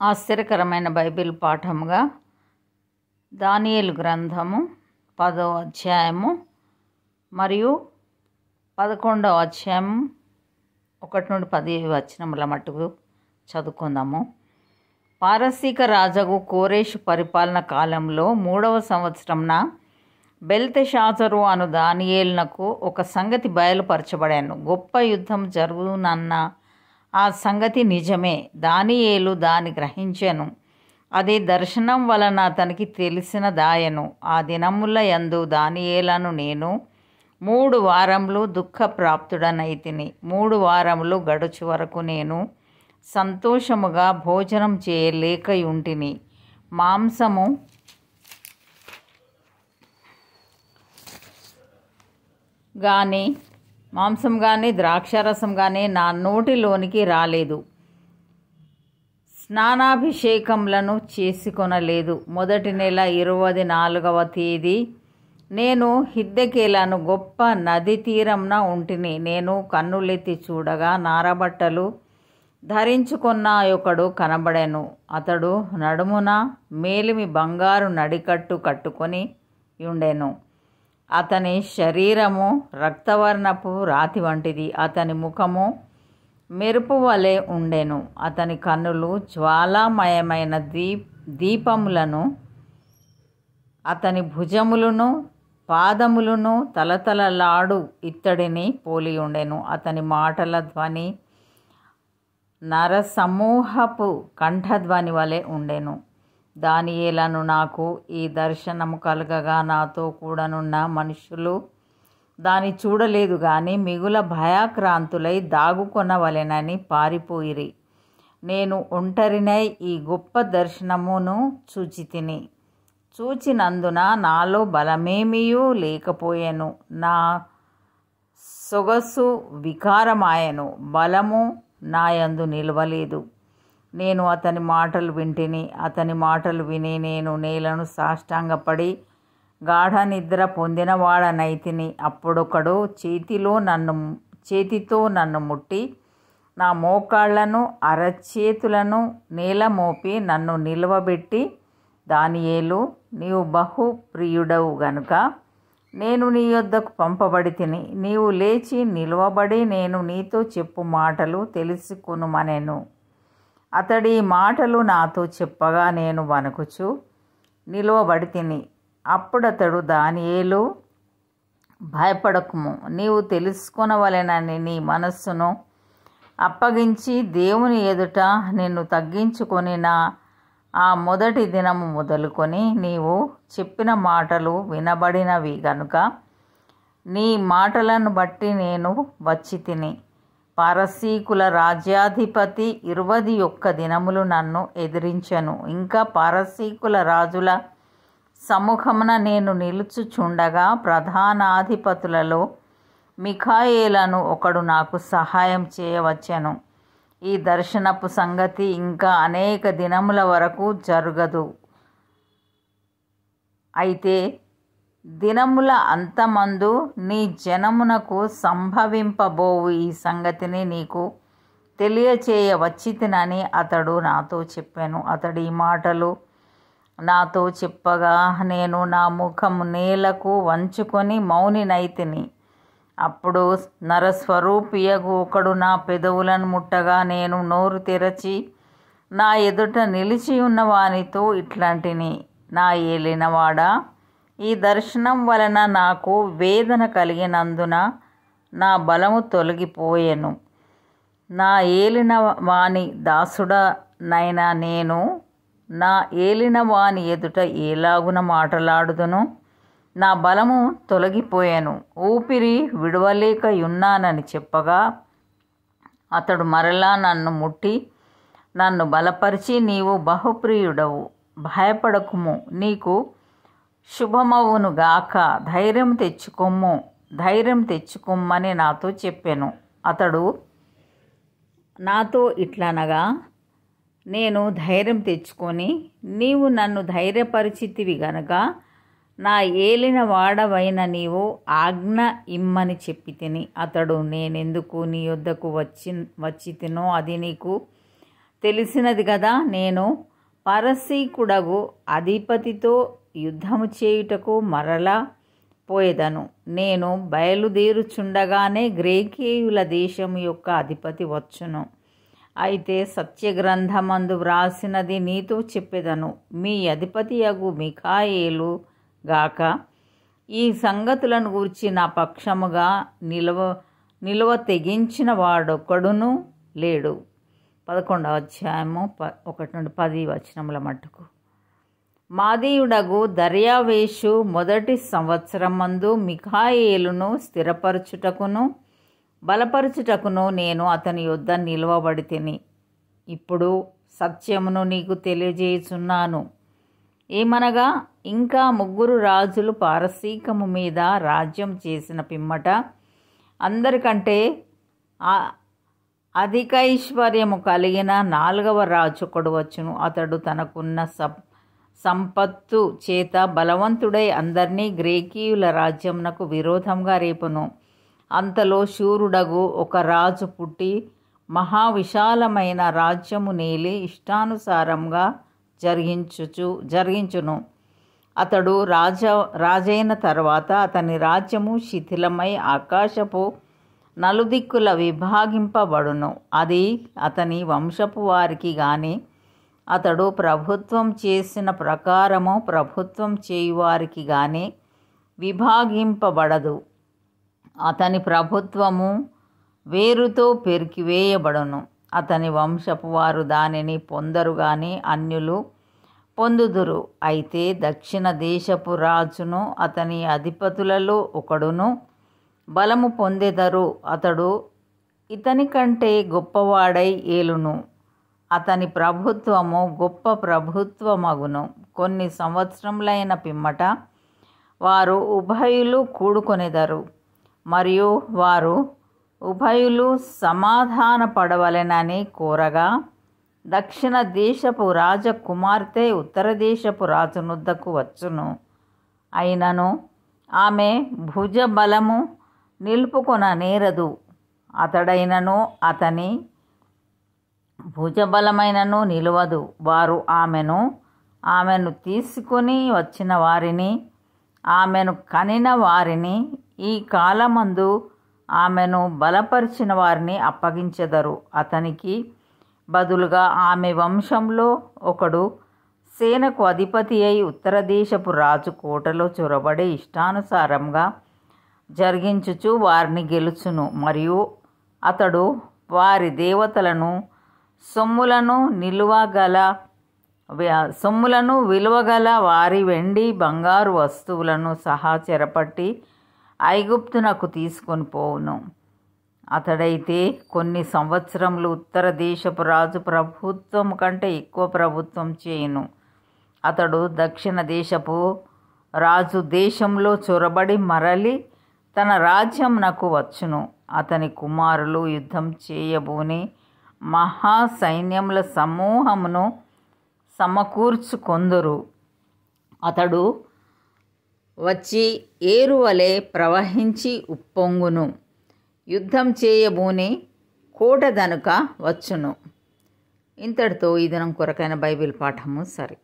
ఆశ్చర్యకరమైన బైబిల్ పాఠముగా దానియేలు గ్రంథము 10వ అధ్యాయము మరియు 11వ అధ్యాయం 1 నుండి 10 వచనముల మట్టుకు చదువుకుందాము. పారసీక రాజగు కోరేషు పరిపాలన కాలంలో 3వ సంవత్సరంన బెల్తెషాజరు అను దానియేలునకు ఒక సంగతి బయలుపరచబడాను. గొప్ప యుద్ధం జరుగునన్న ఆ సంగతి నిజమే. దానియేలు దాన్ని గ్రహించెను. అది దర్శనం వలన అతనికి తెలిసిన దాయను. ఆ దినముల యందు దానియేలను నేను 3 వారములు దుఃఖప్రాప్తుడనైతిని. 3 వారములు గడుచు వరకు నేను సంతోషముగా భోజనం చేయలేకయుంటిని. మాంసం కానీ ద్రాక్షారసం కానీ నా నోటిలోనికి రాలేదు. స్నానాభిషేకములను చేసుకొనలేదు. మొదటి నెల 24వ తేదీ నేను హిద్దెకేలను గొప్ప నది తీరంన ఉంటిని. నేను కన్నులెత్తి చూడగా నారబట్టలు ధరించుకున్న ఒకడు కనబడెను. అతడు నడుమున మేలిమి బంగారు నడికట్టు కట్టుకొని ఉండెను. అతని శరీరము రక్తవర్ణపు రాతి వంటిది. అతని ముఖము మెరుపు వలె ఉండెను. అతని కన్నులు జ్వాలామయమైన దీపములను, అతని భుజములను పాదములను తలతలలాడు ఇత్తడిని పోలి ఉండెను. అతని మాటల ధ్వని నరసమూహపు కంఠధ్వని వలె ఉండెను. దానియేలను నాకు ఈ దర్శనము కలగగా నాతో కూడనున్న మనుషులు దాని చూడలేదు గాని మిగుల భయాక్రాంతులై దాగుకొనవలెనని పారిపోయిరి. నేను ఒంటరినై ఈ గొప్ప దర్శనమును చూచితిని. చూచినందున నాలో బలమేమియూ లేకపోయెను. నా సొగసు వికారమాయెను. బలము నాయందు నిలవలేదు. నేను అతని మాటలు వింటిని. అతని మాటలు విని నేను నేలను సాష్టాంగపడి గాఢ నిద్ర పొందినవాడనైతిని. అప్పుడొకడు చేతితో నన్ను ముట్టి నా మోకాళ్లను అరచేతులను నేల మోపి నన్ను నిలవబెట్టి, దానియేలు, నీవు బహు ప్రియుడవు గనుక నేను నీ యొద్దకు పంపబడి తిని. నీవు లేచి నిలవబడి నేను నీతో చెప్పు మాటలు తెలుసుకొనుమనెను. అతడి మాటలు నాతో చెప్పగా నేను వణకుచు నిలువబడి తిని. అప్పుడతడు, దానియేలు, భయపడకుము. నీవు తెలుసుకొనవలెనని నీ మనస్సును అప్పగించి దేవుని ఎదుట నిన్ను తగ్గించుకొనిన ఆ మొదటి దినము మొదలుకొని నీవు చెప్పిన మాటలు వినబడినవి గనుక నీ మాటలను బట్టి నేను వచ్చి తిని. పారసీకుల రాజ్యాధిపతి 21 దినములు నన్ను ఎదిరించెను. ఇంకా పారసీకుల రాజుల సముఖమున నేను నిలుచుచుండగా ప్రధానాధిపతులలో మిఖాయేలను ఒకడు నాకు సహాయం చేయవచ్చెను. ఈ దర్శనపు సంగతి ఇంకా అనేక దినముల వరకు జరగదు. అయితే దినముల అంతమందు నీ జనమునకు సంభవింపబోవు ఈ సంగతిని నీకు తెలియచేయవచ్చితినని అతడు నాతో చెప్పాను. అతడి మాటలు నాతో చెప్పగా నేను నా ముఖము నేలకు వంచుకొని మౌనినైతిని. అప్పుడు నరస్వరూపియగు ఒకడు నా పెదవులను ముట్టగా నేను నోరు తెరచి నా ఎదుట నిలిచి ఉన్న వానితో ఇట్లాంటిని, నా ఏలినవాడా, ఈ దర్శనం వలన నాకు వేదన కలిగినందున నా బలము తొలగిపోయెను. నా ఏలిన వాని దాసుడనైన నేను నా ఏలిన వాని ఎదుట ఎలాగున మాటలాడుదును? నా బలము తొలగిపోయెను. ఊపిరి విడవలేకయున్నానని చెప్పగా అతడు మరలా నన్ను ముట్టి నన్ను బలపరిచి, నీవు బహుప్రియుడవు, భయపడకుము, నీకు శుభమవును గాక, ధైర్యం తెచ్చుకొమ్మని నాతో చెప్పెను. అతడు నాతో ఇట్లనగా నేను ధైర్యం తెచ్చుకొని, నీవు నన్ను ధైర్యపరిచితివి గనక నా ఏలిన వాడవైన నీవు ఆజ్ఞ ఇమ్మని చెప్పి తిని. అతడు, నేనెందుకు నీ యొద్దకు వచ్చి తినో అది నీకు తెలిసినది కదా, నేను పరసీకుడగు అధిపతితో యుద్ధము చేయుటకు మరలా పోయేదను. నేను బయలుదేరుచుండగానే గ్రేకేయుల దేశం యొక్క అధిపతి వచ్చును. అయితే సత్యగ్రంథమందు వ్రాసినది నీతో చెప్పెదను. మీ అధిపతియగు మిఖాయేలు గాక ఈ సంగతులను గూర్చి నా పక్షముగా నిలువ తెగించిన వాడొక్కడును లేడు. 11వ అధ్యాయము 1-10 మట్టుకు. మాదీయుడగు దర్యావేషు మొదటి సంవత్సరమందు మిఖాయేలును స్థిరపరచుటకును బలపరచుటకును నేను అతని యొద్ద నిలువబడితిని. ఇప్పుడు సత్యమును నీకు తెలియజేయుచున్నాను. ఏమనగా, ఇంకా 3 రాజులు పారసీకము మీద రాజ్యం చేసిన పిమ్మట అందరికంటే అధికైశ్వర్యము కలిగిన 4వ రాజు ఒకడు వచ్చును. అతడు తనకున్న సంపత్తు చేత బలవంతుడై అందరినీ గ్రేకీయుల రాజ్యమునకు విరోధంగా రేపును. అంతలో శూరుడగు ఒక రాజు పుట్టి మహావిశాలమైన రాజ్యము నేలి ఇష్టానుసారంగా జరిగించును. అతడు రాజైన తర్వాత అతని రాజ్యము శిథిలమై ఆకాశపు నలుదిక్కుల విభాగింపబడును. అది అతని వంశపు వారికి గాని అతడు ప్రభుత్వం చేసిన ప్రకారము ప్రభుత్వం చేయువారికి గాని విభాగింపబడదు. అతని ప్రభుత్వము వేరుతో పెరికివేయబడును. అతని వంశపు వారు దానిని పొందరు గాని అన్యులు పొందుదురు. అయితే దక్షిణ దేశపు రాజును అతని అధిపతులలో ఒకడును బలము పొందెదరు. అతడు ఇతని కంటే గొప్పవాడై ఏలును. అతని ప్రభుత్వము గొప్ప ప్రభుత్వమగును. కొన్ని సంవత్సరములైన పిమ్మట వారు ఉభయులు కూడుకొనెదరు. మరియు వారు ఉభయులు సమాధాన పడవలెనని కోరగా, దక్షిణ దేశపు రాజకుమార్తె ఉత్తర దేశపు రాజునొద్దకు వచ్చును. అయినను ఆమె భుజబలము నిలుపుకొన నేరదు. అతడైనను అతని భుజబలమైనను నిలువదు. వారు ఆమెను తీసుకొని వచ్చిన వారిని, ఆమెను కనిన వారిని, ఈ కాలమందు ఆమెను బలపరిచిన వారిని అప్పగించెదరు. అతనికి బదులుగా ఆమె వంశంలో ఒకడు సేనకు అధిపతి అయి ఉత్తర దేశపు రాజు కోటలో చొరబడి ఇష్టానుసారంగా జరిగించుచు వారిని గెలుచును. మరియు అతడు వారి దేవతలను సొమ్ములను విలువగల వారి వెండి బంగారు వస్తువులను సహా చెరపట్టి ఐగుప్తునకు తీసుకొని పోవును. అతడైతే కొన్ని సంవత్సరములు ఉత్తర దేశపు రాజు ప్రభుత్వం కంటే ఎక్కువ ప్రభుత్వం చేయును. అతడు దక్షిణ దేశపు రాజు దేశంలో చొరబడి మరలి తన రాజ్యమునకు వచ్చును. అతని కుమారులు యుద్ధం చేయబూని మహాసైన్యముల సమూహమును సమకూర్చుకొందురు. అతడు వచ్చి ఏరువలే ప్రవహించి ఉప్పొంగును. యుద్ధం చేయబూని కోట దనుక వచ్చును. ఇంతటితో ఈ దినం కొరకైన బైబిల్ పాఠము సరి.